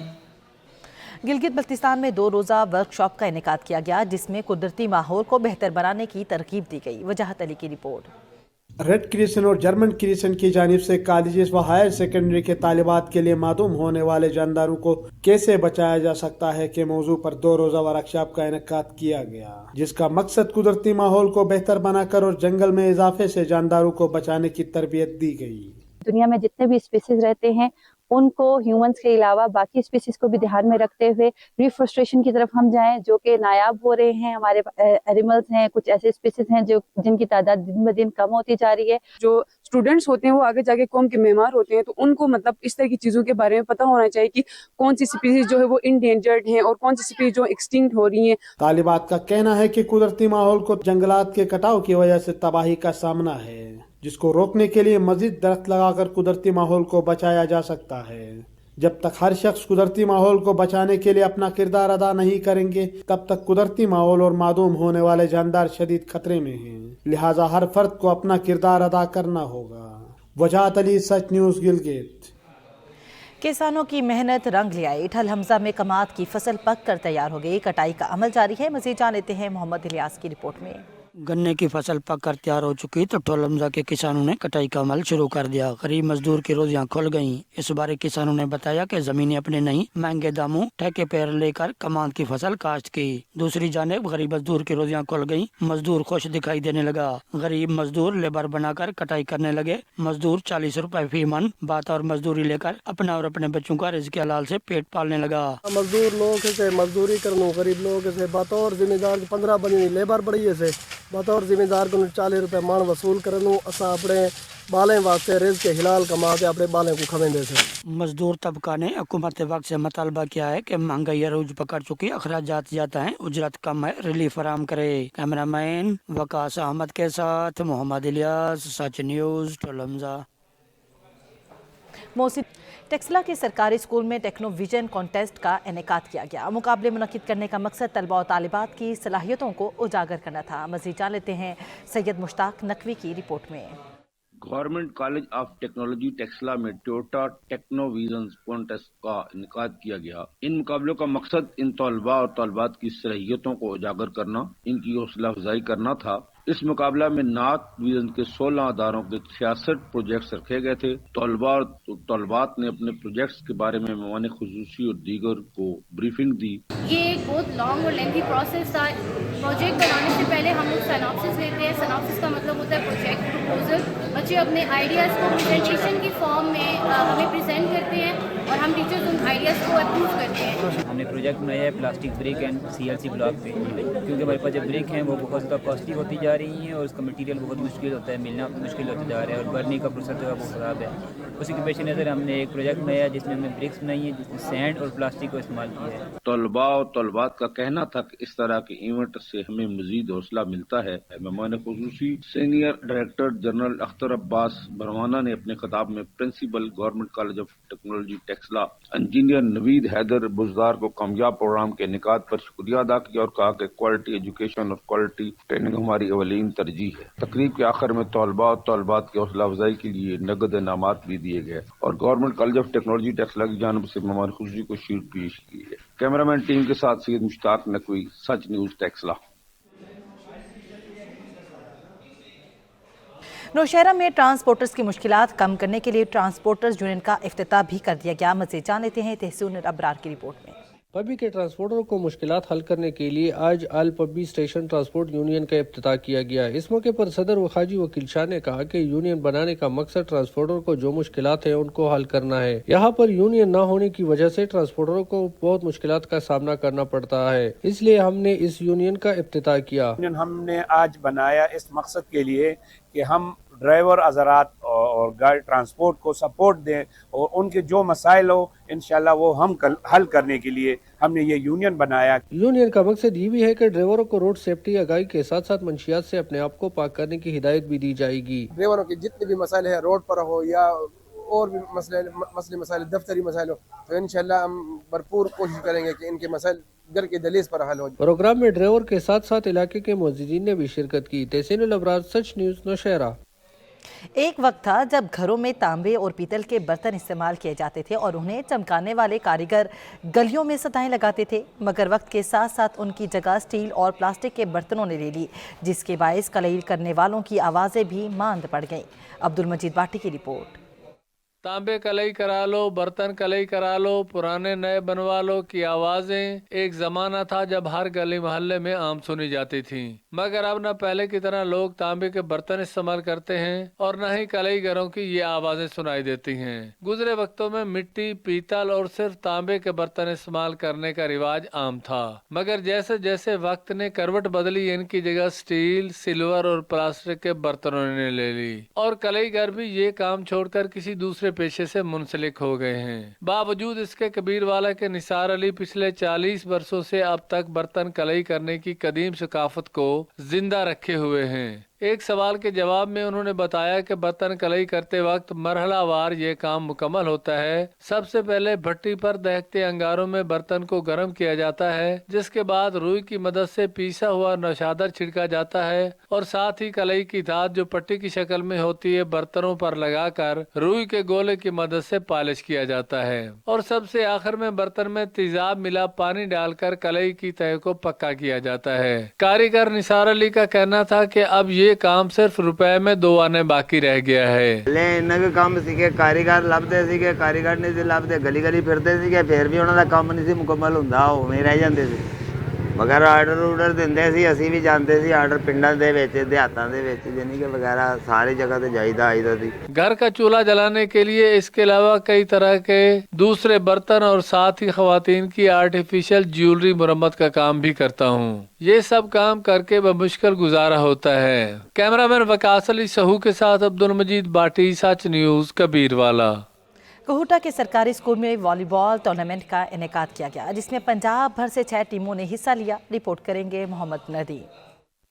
गिलगित बल्तिस्तान में 2 रोज़ा वर्कशॉप का इनेकाद किया गया जिसमें कुदरती माहौल को बेहतर बनाने की तरकीब दी गई। वजाहत अली की रिपोर्ट। रेड क्रिसेंट और जर्मन क्रिसेंट की जानिब से कॉलेजेस व हायर सेकेंडरी के तालिबात के लिए मादूम होने वाले जानदारों को कैसे बचाया जा सकता है के मौजू पर 2 रोज़ा वर्कशॉप का इनेकाद किया गया, जिसका मकसद कुदरती माहौल को बेहतर बनाकर और जंगल में इजाफे से जानदारों को बचाने की तरबियत दी गई। दुनिया में जितने भी स्पीसीज रहते हैं उनको ह्यूमंस के अलावा बाकी स्पीसीज को भी ध्यान में रखते हुए रिफॉरेस्टेशन की तरफ हम जाएं जो कि नायाब हो रहे हैं। हमारे एनिमल्स हैं, कुछ ऐसे स्पीसीज हैं जो जिनकी तादाद दिन ब दिन कम होती जा रही है। जो स्टूडेंट्स होते हैं वो आगे जाके कौम के मेहमान होते हैं, तो उनको मतलब इस तरह की चीज़ों के बारे में पता होना चाहिए कि कौन सी स्पीसीज जो है वो इंडेंजर्ड हैं और कौन सी स्पीसीज जो एक्सटिंक्ट हो रही हैं। तालिबात का कहना है कि कुदरती माहौल को जंगलात के कटाव की वजह से तबाही का सामना है, जिसको रोकने के लिए मजीद दरख्त लगाकर कुदरती माहौल को बचाया जा सकता है। जब तक हर शख्स कुदरती माहौल को बचाने के लिए अपना किरदार अदा नहीं करेंगे तब तक कुदरती माहौल और मादूम होने वाले जानदार शदीद खतरे में हैं। लिहाजा हर फर्द को अपना किरदार अदा करना होगा। वजाहत अली, सच न्यूज, गिलगित। किसानों की मेहनत रंग ले आई। ठल हमजा में कमात की फसल पक कर तैयार हो गई। कटाई का अमल जारी है। मज़ीद जान लेते हैं मोहम्मद इलियास की रिपोर्ट में। गन्ने की फसल पक कर तैयार हो चुकी तो ठल हमजा के किसानों ने कटाई का अमल शुरू कर दिया। गरीब मजदूर की रोजियां खुल गईं। इस बारे किसानों ने बताया कि जमीनें अपने नहीं, महंगे दामों ठेके पर लेकर कमांद की फसल काश्त की। दूसरी जानिब गरीब मजदूर की रोजियां खुल गईं। मजदूर खुश दिखाई देने लगा। गरीब मजदूर लेबर बनाकर कटाई करने लगे। मजदूर 40 रुपए फी मन बात और मजदूरी लेकर अपना और अपने बच्चों का रिज़्क़ हलाल से पेट पालने लगा। मजदूर लोग से मजदूरी करनू, गरीब लोग से बतौर जिम्मेदार 15 बनी लेबर बड़ी से बतौर जिम्मेदार को 40 रुपए मान वसूल करनू। असा अपने बालें वास्ते रिज़्क़ के हिलाल कमा के अपने बालें को खवेंदे से। मजदूर तबका ने हुकूमत वक्त से मुतालबा किया है कि महंगाई अरूज पकड़ चुकी, अखराजात ज्यादा हैं, उजरत कम है, रिलीफ फराहम करे। कैमरामैन वकास अहमद के साथ मोहम्मद इलियास, सच न्यूज, ठल हमजा। मोसी टेक्सला के सरकारी स्कूल में टेक्नो विजन कॉन्टेस्ट का इनेकाद किया गया। मुकाबले मुनक्किद करने का मकसद तलबा और तालिबात की सलाहियतों को उजागर करना था। मज़ीद जान लेते हैं सैयद मुश्ताक नकवी की रिपोर्ट में। Government college of technology Taxila में टोयोटा टेक्नो विजन कॉन्टेस्ट का इनेकाद किया गया। इन मुकाबलों का मकसद इन तलबा और तालिबात की सलाहियतों को उजागर करना, इनकी हौसला अफजाई करना था। इस मुकाबला में नात विजन के 16 अदारों के 66 प्रोजेक्ट्स रखे गए थे। तलबा और तलबात ने अपने प्रोजेक्ट्स के बारे में मेहमान खुसूसी और दीगर को ब्रीफिंग दी। ये एक बहुत लॉन्ग और लेंथी प्रोसेस था। प्रोजेक्ट बनाने से पहले हम लोग सिनॉप्सिस लेते हैं। सिनॉप्सिस का मतलब होता है प्रोजेक्ट प्रपोजल। बच्चे अपने आइडियाज़ को प्रेजेंटेशन की फॉर्म में हमें प्रेजेंट करते हैं और हम टीचर्स उन आइडियाज़ को अप्रूव करते हैं। हमने प्रोजेक्ट बनाया है plastic brick and CLC block पे, क्योंकि हमारे पास जो ब्रिक हैं वो बहुत ज़्यादा कॉस्टली होती जा रही हैं और उसका मटेरियल बहुत मुश्किल होता है, मिलना मुश्किल होता जा रहा है और बर्निंग का प्रोसेस जो है वो ख़राब है। उसी के पेश नज़र हमने एक प्रोजेक्ट बनाया है जिसमें हमने ब्रिक्स बनाई है, जिसमें सैंड और प्लास्टिक को इस्तेमाल किया है। तलबा और तलबात का कहना था कि इस तरह के इवेंट से हमें मजीद हौसला मिलता है। मेहमान खुसूसी senior director general Akhtar Abbas Barwana ने अपने खिताब में principal government college of technology Taxila engineer Naveed Haider Buzdar को कामयाब प्रोग्राम के इनेकाद पर शुक्रिया अदा किया और कहा कि क्वालिटी एजुकेशन और क्वालिटी ट्रेनिंग हमारी अवलीन तरजीह है। तकरीब के आखिर में तलबा और तलबात की हौसला अफजाई के लिए नगद इनामात भी दिए गए और government college of technology Taxila की जानिब से मेहमान खुशी को शील्ड पेश की है। कैमरामैन टीम के साथ सैयद मुश्ताक नकवी, सच न्यूज टेक्सला। नौशहरा में ट्रांसपोर्टर्स की मुश्किलात कम करने के लिए ट्रांसपोर्टर्स यूनियन का इफ्तिताह भी कर दिया गया। मज़ीद जान लेते हैं तहसीन अबरार की रिपोर्ट में। पबी के ट्रांसपोर्टरों को मुश्किलात हल करने के लिए आज अल पबी स्टेशन ट्रांसपोर्ट यूनियन का इफ्तिताह किया गया। इस मौके पर सदर वखाजी वकील शाह ने कहा कि यूनियन बनाने का मकसद ट्रांसपोर्टरों को जो मुश्किलात हैं उनको हल करना है। यहाँ पर यूनियन न होने की वजह से ट्रांसपोर्टरों को बहुत मुश्किलात का सामना करना पड़ता है, इसलिए हमने इस यूनियन का इफ्तिताह किया। हमने आज बनाया इस मकसद के लिए कि हम ड्राइवर हज़रात और गाड़ी ट्रांसपोर्ट को सपोर्ट दें और उनके जो मसाइल हो इंशाल्लाह वो हम हल करने के लिए हमने ये यूनियन बनाया। यूनियन का मकसद ये भी है कि ड्राइवरों को रोड सेफ्टी आगाही के साथ साथ मंशियात से अपने आप को पाक करने की हिदायत भी दी जाएगी। ड्राइवरों के जितने भी मसाइल है रोड पर हो या और भी मसले दफ्तरी मसाइल हो, तो इंशाल्लाह हम भरपूर कोशिश करेंगे कि इनके मसाइल घर के दलीज पर हल हो। प्रोग्राम में ड्राइवर के साथ साथ इलाके के मुअज्जिजीन ने भी शिरकत की। तहसीन अबरार, सच न्यूज, नौशहरा। एक वक्त था जब घरों में तांबे और पीतल के बर्तन इस्तेमाल किए जाते थे और उन्हें चमकाने वाले कारीगर गलियों में सताएं लगाते थे, मगर वक्त के साथ साथ उनकी जगह स्टील और प्लास्टिक के बर्तनों ने ले ली, जिसके बायस कलई करने वालों की आवाज़ें भी मांद पड़ गईं। अब्दुल मजीद बाटी की रिपोर्ट। तांबे कलई करा लो, बर्तन कलई करा लो, पुराने नए बनवा लो की आवाजें एक जमाना था जब हर गली मोहल्ले में आम सुनी जाती थी, मगर अब न पहले की तरह लोग तांबे के बर्तन इस्तेमाल करते हैं और न ही कलईगरों की ये आवाजें सुनाई देती हैं। गुजरे वक्तों में मिट्टी, पीतल और सिर्फ तांबे के बर्तन इस्तेमाल करने का रिवाज आम था, मगर जैसे जैसे वक्त ने करवट बदली इनकी जगह स्टील, सिल्वर और प्लास्टिक के बर्तनों ने ले ली और कलईगर भी ये काम छोड़कर किसी दूसरे पेशे से मुंसलिक हो गए हैं। बावजूद इसके कबीरवाला के निसार अली पिछले 40 वर्षों से अब तक बर्तन कलई करने की कदीम सकाफत को जिंदा रखे हुए हैं। एक सवाल के जवाब में उन्होंने बताया कि बर्तन कलई करते वक्त मरहलावार ये काम मुकम्मल होता है। सबसे पहले भट्टी पर दहकते अंगारों में बर्तन को गर्म किया जाता है, जिसके बाद रुई की मदद से पीसा हुआ नौशादर छिड़का जाता है और साथ ही कलई की धात जो पट्टी की शक्ल में होती है बर्तनों पर लगाकर रुई के गोले की मदद से पॉलिश किया जाता है और सबसे आखिर में बर्तन में तेजाब मिला पानी डालकर कलई की तह को पक्का किया जाता है। कारीगर निसार अली का कहना था कि अब ये काम सिर्फ रुपए में 2 आने बाकी रह गया है। ले इन्हें भी काम सीखे कारीगर ਲੱਭਦੇ ਸੀਗੇ, ਕਾਰੀਗਰ ਨਹੀਂ ਸੀ ਲੱਭਦੇ, ਗਲੀ ਗਲੀ ਫਿਰਦੇ ਸੀਗੇ, ਫਿਰ ਵੀ ਉਹਨਾਂ ਦਾ ਕੰਮ ਨਹੀਂ ਸੀ ਮੁਕੰਮਲ ਹੁੰਦਾ, ਉਵੇਂ ਰਹਿ ਜਾਂਦੇ ਸੀ। ਮਗਰ ਆਰਡਰ ਦਿੰਦੇ ਸੀ, ਅਸੀਂ ਵੀ ਜਾਂਦੇ ਸੀ ਆਰਡਰ ਪਿੰਡਾਂ ਦੇ ਵਿੱਚ, ਦਿਹਾਤਾਂ ਦੇ ਵਿੱਚ, ਯਾਨੀ ਕਿ ਵਗੈरह सारी जगह ਤੇ जाइदा आइदा थी। घर का चूल्हा जलाने के लिए इसके अलावा कई तरह के दूसरे बर्तन और साथ ही खवातीन की आर्टिफिशियल ज्वेलरी मुरम्मत का काम भी करता हूँ। ये सब काम करके बमुश्किल गुजारा होता है। कैमरामैन वकास अली सहू के साथ अब्दुल मजीद बाटी, सच न्यूज, कबीरवाला। कोहटा के सरकारी स्कूल में वॉलीबॉल टूर्नामेंट का इनेकाद किया गया, जिसमें पंजाब भर से 6 टीमों ने हिस्सा लिया। रिपोर्ट करेंगे मोहम्मद नदीम।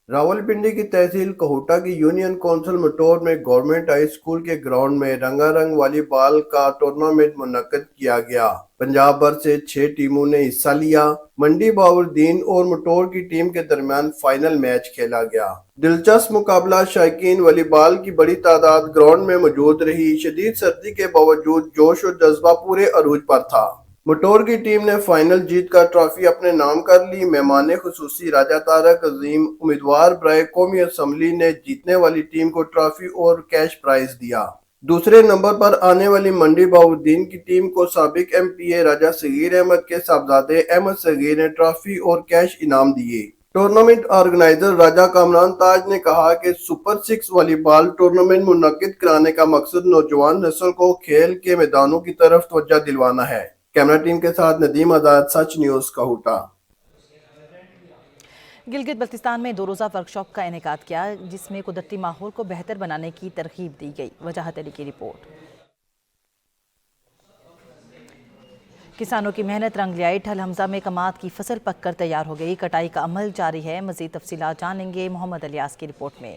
रावलपिंडी की तहसील कोहटा की यूनियन काउंसिल मटोर में गवर्नमेंट हाई स्कूल के ग्राउंड में रंगारंग वॉलीबॉल का टूर्नामेंट मुनक्किद किया गया। पंजाब भर से 6 टीमों ने हिस्सा लिया। मंडी बाउद्दीन और मटोर की टीम के दरमियान फाइनल मैच खेला गया। दिलचस्प मुकाबला शायकीन वॉलीबॉल की बड़ी तादाद ग्राउंड में मौजूद रही। शदीद सर्दी के बावजूद जोश और जज्बा पूरे अरूज पर था। मटोर की टीम ने फाइनल जीत कर ट्रॉफी अपने नाम कर ली। मेहमान खुसूसी राजा तारक अजीम उम्मीदवार बराए कौमी असम्बली ने जीतने वाली टीम को ट्रॉफी और कैश प्राइज दिया। दूसरे नंबर पर आने वाली मंडी बाउद्दीन की टीम को साबिक MPA राजा सगीर अहमद के साहबजादे अहमद सगीर ने ट्रॉफी और कैश इनाम दिए। टूर्नामेंट ऑर्गेनाइजर राजा कामरान ताज ने कहा कि सुपर 6 वॉलीबॉल टूर्नामेंट मुनक्किद कराने का मकसद नौजवान नस्ल को खेल के मैदानों की तरफ तवज्जो दिलवाना है। कैमरा टीम के साथ नदीम आजाद, सच न्यूज, कोहटा। गिलगित बल्तिस्तान में 2 रोज़ा वर्कशॉप का इनेकाद किया, जिसमें कुदरती माहौल को बेहतर बनाने की तरगीब दी गई। वजाहत अली की रिपोर्ट। किसानों की मेहनत रंग लाई। ठल हमजा में कमात की फसल पककर तैयार हो गई। कटाई का अमल जारी है। मजीद तफसीलात जानेंगे मोहम्मद अलियास की रिपोर्ट में।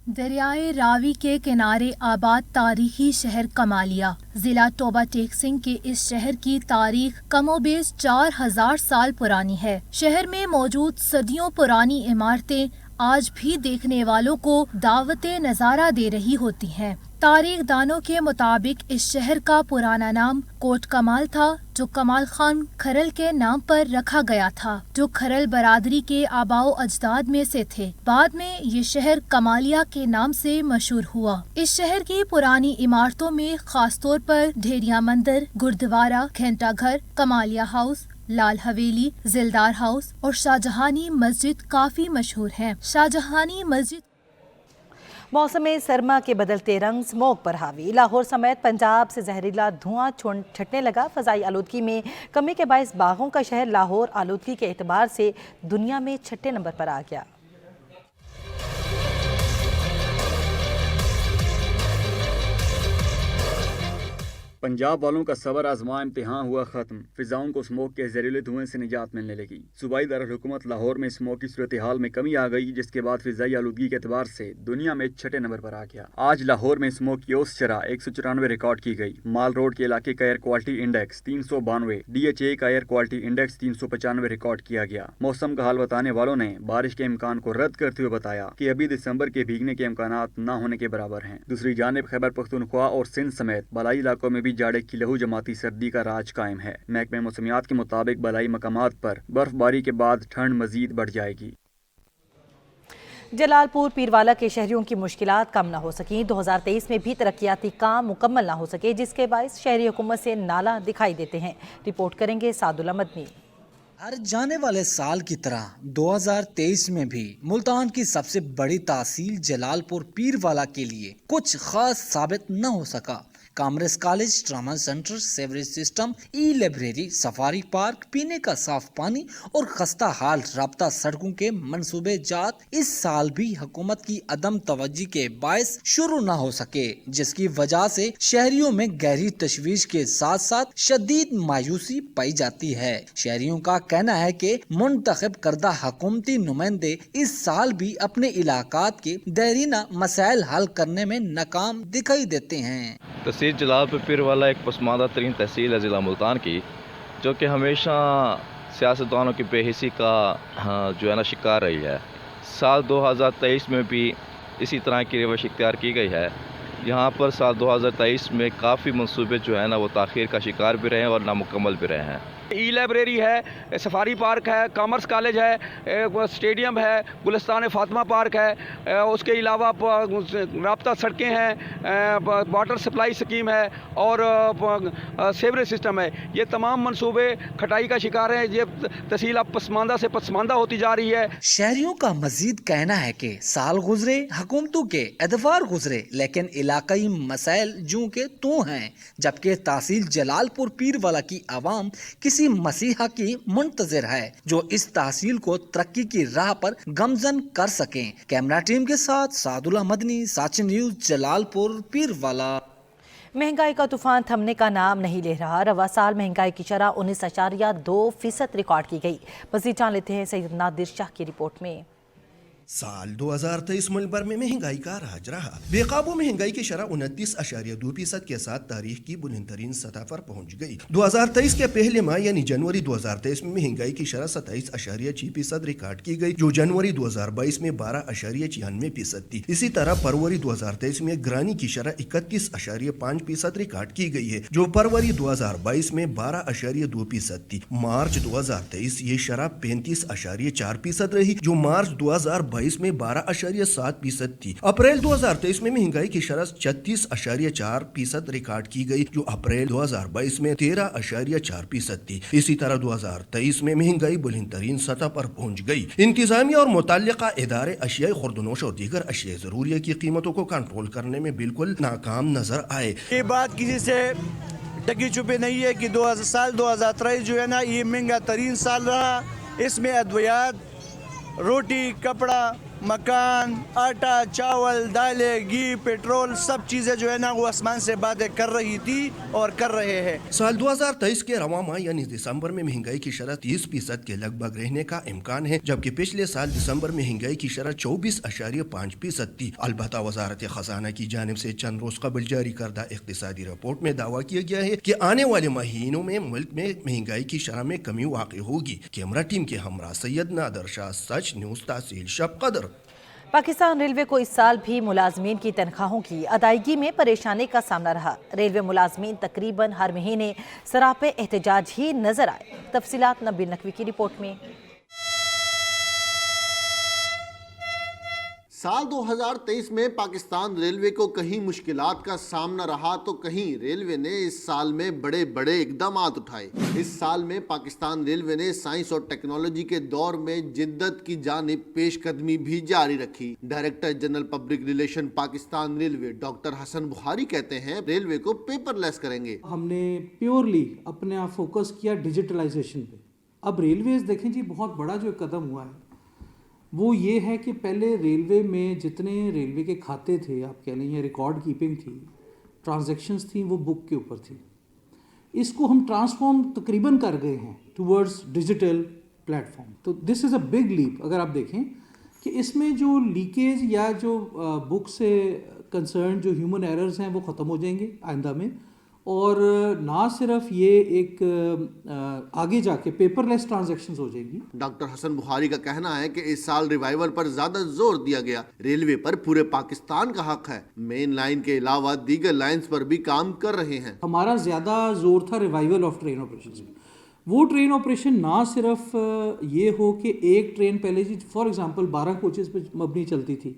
दरियाए रावी के किनारे आबाद तारीखी शहर कमालिया जिला टोबा टेक सिंह के इस शहर की तारीख कमोबेश 4000 साल पुरानी है। शहर में मौजूद सदियों पुरानी इमारतें आज भी देखने वालों को दावते नजारा दे रही होती हैं। तारीख दानों के मुताबिक इस शहर का पुराना नाम कोट कमाल था, जो कमाल खान खरल के नाम पर रखा गया था, जो खरल बरादरी के आबाओ अजदाद में से थे। बाद में ये शहर कमालिया के नाम से मशहूर हुआ। इस शहर की पुरानी इमारतों में खास तौर पर ढेरिया मंदिर, गुरुद्वारा, घंटा घर, कमालिया हाउस, लाल हवेली, जिलदार हाउस और शाहजहानी मस्जिद काफी मशहूर हैं। शाहजहानी मस्जिद मौसम सरमा के बदलते रंग स्मोक पर हावी। लाहौर समेत पंजाब से जहरीला धुआं छटने लगा। फ़ज़ाई आलूदगी में कमी के बायस बागों का शहर लाहौर आलूदगी के एतबार से दुनिया में 6ठे नंबर पर आ गया। पंजाब वालों का सबर आजमा इम्तिहान हुआ खत्म। फिजाओं को स्मोक के जहरीले धुएं से निजात मिलने लगी। सूबाई दारुल-हुकूमत लाहौर में स्मोक की सूरत हाल में कमी आ गई, जिसके बाद फिजाई आलूदगी के एतबार से दुनिया में 6ठे नंबर पर आ गया। आज लाहौर में स्मोक की औसत शरह 194 रिकॉर्ड की गई। माल रोड के इलाके का एयर क्वालिटी इंडेक्स 392, DHA का एयर क्वालिटी इंडेक्स 395 रिकॉर्ड किया गया। मौसम का हाल बताने वालों ने बारिश के इम्कान को रद्द करते हुए बताया कि अभी दिसंबर के भीगने के इम्कानात न होने के बराबर हैं। दूसरी जानिब खैबर पख्तूनख्वा और सिंध समेत बलाई इलाकों में भी जाड़े की लहू जमाती सर्दी का राज कायम है। महकमे मौसमियात के मुताबिक बलाई मकामात पर बर्फबारी के बाद ठंड मजीद बढ़ जाएगी। जलालपुर पीरवाला के शहरियों की मुश्किलात कम न हो सकी। 2023 में भी तरक्याती काम मुकम्मल न हो सके, जिसके बायस शहरी हुकूमत से नाला दिखाई देते हैं। रिपोर्ट करेंगे सादुल्ला मदनी। हर जाने वाले साल की तरह 2023 में भी मुल्तान की सबसे बड़ी तहसील जलालपुर पीरवाला के लिए कुछ खास साबित न हो सका। Commerce college, trauma centre, sewerage system, ई लाइब्रेरी, सफारी पार्क, पीने का साफ पानी और खस्ता हाल राब्ता सड़कों के मंसूबे जात इस साल भी हुकूमत की अदम तवज्जी के बायस शुरू न हो सके, जिसकी वजह से शहरियों में गहरी तशवीश के साथ साथ शदीद मायूसी पाई जाती है। शहरियों का कहना है कि मुंतखब करदा हुकूमती नुमाइंदे इस साल भी अपने इलाकात के देरीना मसाइल हल करने में नाकाम दिखाई देते हैं। तहसील जलालपुर पीरवाला एक पसमानदा तरीन तहसील है ज़िला मुल्तान की, जो कि हमेशा सियासतदानों की बेहिसी का जो है ना शिकार रही है। साल 2023 में भी इसी तरह की रवश इख्तियार की गई है। यहाँ पर साल 2023 में काफ़ी मंसूबे जो है ना वो ताख़ीर का शिकार भी रहे हैं और नामुकम्मल भी रहे हैं। ई लाइब्रेरी है, सफारी पार्क है, कॉमर्स कॉलेज है, स्टेडियम है, गुलिस्तान फातिमा पार्क है, उसके अलावा राब्ता सड़कें हैं, वाटर सप्लाई स्कीम है और सेवरेज सिस्टम है। ये तमाम मंसूबे खटाई का शिकार हैं। ये तहसील अब पसमानदा से पसमानदा होती जा रही है। शहरियों का मजीद कहना है कि साल गुजरे, हुकूमतों के एतवार गुजरे, लेकिन इलाकाई मसाइल जूं के तू हैं, जबकि तहसील जलालपुर पीरवाला की आवाम किसी मसीहा की मुंतजर है जो इस तहसील को तरक्की की राह पर गमजन कर सकें। कैमरा टीम के साथ सादुल्ला मदनी, साचिन न्यूज, जलालपुर पीरवाला। महंगाई का तूफान थमने का नाम नहीं ले रहा। रवा साल महंगाई की शरह 19.2% रिकॉर्ड की गई। मज़ीद जान लेते हैं सैयद नादिर शाह की रिपोर्ट में। साल 2023 मुल्क भर में महंगाई का राज रहा। बेकाबू महंगाई की शरह 29.2% के साथ तारीख की बुलंद तरीन सतह पर पहुंच गई। 2023 के पहले माह यानी जनवरी 2023 में महंगाई की शरह 27.6% रिकॉर्ड की गई, जो जनवरी 2022 में 12.96% थी। इसी तरह फरवरी 2023 में ग्रानी की शरह 31.5% रिकॉर्ड की गई है, जो फरवरी 2022 में 12.2% थी। मार्च 2023 ये शरह 35.4% रही, जो मार्च 2022 में 12.7% थी। अप्रैल 2023 में महंगाई की शरह 36.4% रिकॉर्ड की गई, जो अप्रैल 2022 में 13.4% थी। इसी तरह 2023 में महंगाई बुलंद तरीन सतह पर पहुंच गई। इंतजामिया और मुतल्लिका इदारे अशिया खुर्दनोश और दीगर अशिया जरूरिया की कीमतों को कंट्रोल करने में बिल्कुल नाकाम नजर आए। ये बात किसी से टकी छुपी नहीं है कि साल 2023 जो है ना, ये महंगा तरीन साल रहा। इसमें अद्वियात, रोटी, कपड़ा मकान, आटा, चावल, दालें, घी, पेट्रोल, सब चीज़ें जो है ना वो आसमान से बातें कर रही थी और कर रहे हैं। साल 2023 के रवां माह यानी दिसंबर में महंगाई की शरह 30% के लगभग रहने का इम्कान है, जबकि पिछले साल दिसंबर में महंगाई की शरह 24.5% थी। अलबत्ता वजारत खजाना की जानिब से चंद रोज कबल जारी करदा इक्तिसादी रिपोर्ट में दावा किया गया है कि आने वाले महीनों में मुल्क में महंगाई की शरह में कमी वाक़ई होगी। कैमरा टीम के हमरा सैयद नादर शाह, सच न्यूज़, तहसील शब कदर। पाकिस्तान रेलवे को इस साल भी मुलाजमीन की तनख्वाहों की अदायगी में परेशानी का सामना रहा। रेलवे मुलाजमीन तकरीबन हर महीने सरापे एहतजाज ही नजर आए। तफसीलात नबील नकवी की रिपोर्ट में। साल 2023 में पाकिस्तान रेलवे को कहीं मुश्किलात का सामना रहा तो कहीं रेलवे ने इस साल में बड़े बड़े इकदाम उठाए। इस साल में पाकिस्तान रेलवे ने साइंस और टेक्नोलॉजी के दौर में जिद्दत की जानिब पेशकदमी भी जारी रखी। Director general public relation Pakistan railway doctor Hasan Bukhari कहते हैं रेलवे को पेपरलेस करेंगे। हमने प्योरली अपना फोकस किया डिजिटलाइजेशन पे। अब रेलवेज देखें जी, बहुत बड़ा जो कदम हुआ है वो ये है कि पहले रेलवे में जितने रेलवे के खाते थे, आप कह लें, या रिकॉर्ड कीपिंग थी, ट्रांजैक्शंस थी, वो बुक के ऊपर थी। इसको हम ट्रांसफॉर्म तकरीबन कर गए हैं टुवर्ड्स डिजिटल प्लेटफॉर्म। तो this is a big leap. अगर आप देखें कि इसमें जो लीकेज या जो बुक से कंसर्न जो ह्यूमन एरर्स हैं वो ख़त्म हो जाएंगे आइंदा में। और ना सिर्फ ये एक आगे जाके पेपरलेस ट्रांजैक्शंस हो जाएगी। डॉक्टर हसन बुखारी का कहना है कि इस साल रिवाइवल पर ज्यादा जोर दिया गया। रेलवे पर पूरे पाकिस्तान का हक है। मेन लाइन के अलावा दीगर लाइंस पर भी काम कर रहे हैं। हमारा ज्यादा जोर था रिवाइवल ऑफ ट्रेन ऑपरेशंस में। वो ट्रेन ऑपरेशन ना सिर्फ ये हो कि एक ट्रेन पहले जी फॉर एग्जांपल 12 कोचेस पे मबनी चलती थी,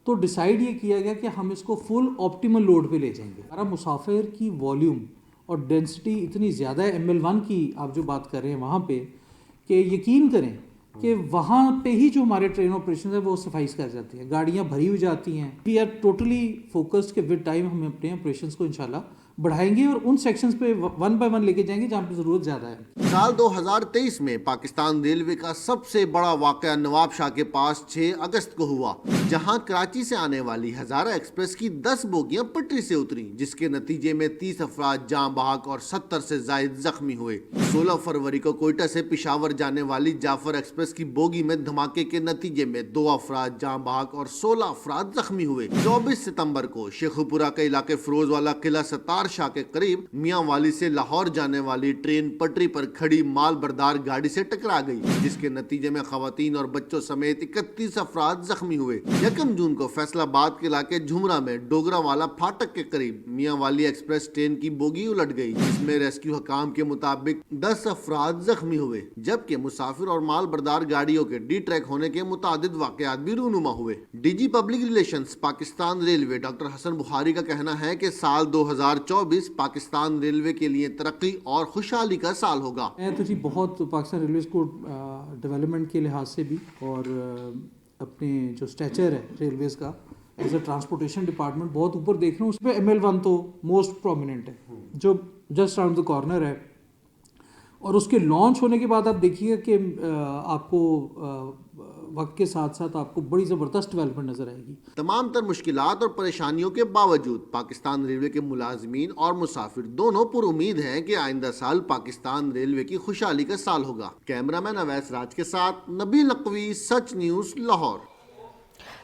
तो डिसाइड ये किया गया कि हम इसको फुल ऑप्टिमल लोड पे ले जाएंगे। हमारा मुसाफिर की वॉल्यूम और डेंसिटी इतनी ज़्यादा है ML1 की आप जो बात कर रहे हैं वहाँ पे, कि यकीन करें कि वहाँ पे ही जो हमारे ट्रेन ऑपरेशन है वो सफाइस कर जाती है, गाड़ियाँ भरी हुई जाती हैं। वी आर टोटली फोकस्ड कि विद टाइम हम अपने ऑपरेशन को इंशाल्लाह बढ़ाएंगे और उन सेक्शंस पे 1 बाय 1 लेके जाएंगे जहाँ पे ज़रूरत ज़्यादा है। साल 2023 में पाकिस्तान रेलवे का सबसे बड़ा वाक़या नवाब शाह के पास 6 अगस्त को हुआ, जहां कराची से आने वाली हजारा एक्सप्रेस की 10 बोगियां पटरी से उतरी, जिसके नतीजे में 30 अफराद जाँ बहक और 70 से जायद जख्मी हुए। 16 फरवरी को कोयटा से पिशावर जाने वाली जाफर एक्सप्रेस की बोगी में धमाके के नतीजे में 2 अफराद जाँ बहक और 16 अफराद जख्मी हुए। 24 सितंबर को शेखुपुरा के इलाके फिरोजवाला किला सतार शाह के करीब मियां वाली से लाहौर जाने वाली ट्रेन पटरी पर खड़ी माल बरदार गाड़ी से टकरा गई, जिसके नतीजे में खवातीन और बच्चों समेत 31 अफराद जख्मी हुए। 1 जून को फैसलाबाद के इलाके झुमरा में डोगरा वाला फाटक के करीब मियां वाली एक्सप्रेस ट्रेन की बोगी उलट गई, जिसमें रेस्क्यू हकाम के मुताबिक 10 अफराद जख्मी हुए, जबकि मुसाफिर और माल बरदार गाड़ियों के डी ट्रैक होने के मुतादिद वाकयात भी रूनुमा हुए। DG public relations Pakistan railway doctor Hasan Bukhari का कहना है कि साल 2024 पाकिस्तान रेलवे के लिए तरक्की और खुशहाली का साल होगा। मैं तो जी बहुत पाकिस्तान रेलवे को डेवलपमेंट के लिहाज से भी और अपने जो स्ट्रेचर है रेलवेज का एज अ ट्रांसपोर्टेशन डिपार्टमेंट बहुत ऊपर देख रहा हूँ। उस पर ML1 तो मोस्ट प्रोमिनेंट है, जो जस्ट अराउंड द कॉर्नर है। और उसके लॉन्च होने के बाद आप देखिएगा कि आपको वक्त के साथ साथ आपको बड़ी ज़बरदस्त डेवलपमेंट नजर आएगी। तमाम तर मुश्किलात और परेशानियों के बावजूद पाकिस्तान रेलवे के मुलाजमीन और मुसाफिर दोनों पुर उम्मीद हैं कि आइंदा साल पाकिस्तान रेलवे की खुशहाली का साल होगा। कैमरामैन अवैस राज के साथ नबील नकवी, सच न्यूज़, लाहौर।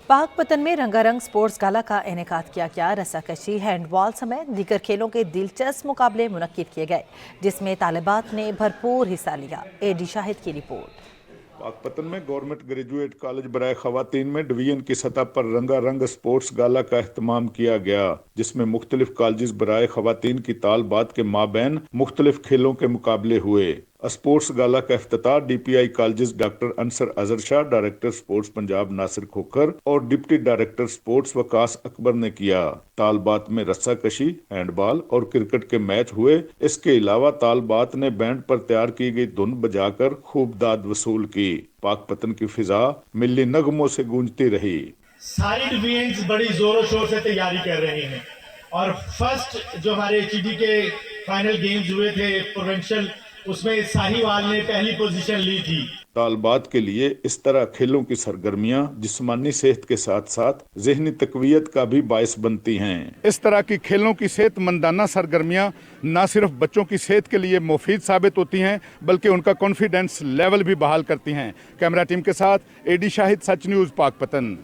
पाकपतन में रंगारंग स्पोर्ट्स गाला का इनेकाद किया गया। रस्साकशी, हैंडबॉल समेत दीगर खेलों के दिलचस्प मुकाबले मुनक्किद किए गए, जिसमें तालिबात ने भरपूर हिस्सा लिया। AD शाहिद की रिपोर्ट। पाकपतन में गवर्नमेंट ग्रेजुएट कॉलेज बराए खवातीन में डिवीजन की सतह पर रंगारंग स्पोर्ट्स गाला का एहतमाम किया गया, जिसमें मुख्तलिफ कॉलेज बराए खवातीन की तालबात के माबैन मुख्तलिफ खेलों के मुकाबले हुए। स्पोर्ट्स गाला का इफ्तिताह DPI college doctor Ansar Azhar Shah, director sports Punjab Nasir Khokhar और deputy director sports Waqas Akbar ने किया। तालबात में रस्साकशी, हैंडबॉल और क्रिकेट के मैच हुए। इसके अलावा तालबात ने बैंड पर तैयार की गई धुन बजाकर खूब दाद वसूल की। पाकपतन की फिजा मिली नगमों से गूंजती रही। सारी डिवीजन्स बड़ी जोरों शोर से तैयारी कर रहे हैं और फर्स्ट जो हमारे HED के फाइनल गेम्स हुए थे प्रोविंशियल, उसमें साहिवाल ने पहली पोजीशन ली थी। तालबात के लिए इस तरह खेलों की सरगर्मियां जिस्मानी सेहत के साथ साथ ज़हनी तकवीयत का भी बायस बनती हैं। इस तरह की खेलों की सेहतमंदाना सरगर्मियां न सिर्फ बच्चों की सेहत के लिए मुफीद साबित होती हैं बल्कि उनका कॉन्फिडेंस लेवल भी बहाल करती हैं। कैमरा टीम के साथ एडी शाहिद, सच न्यूज़, पाकपतन।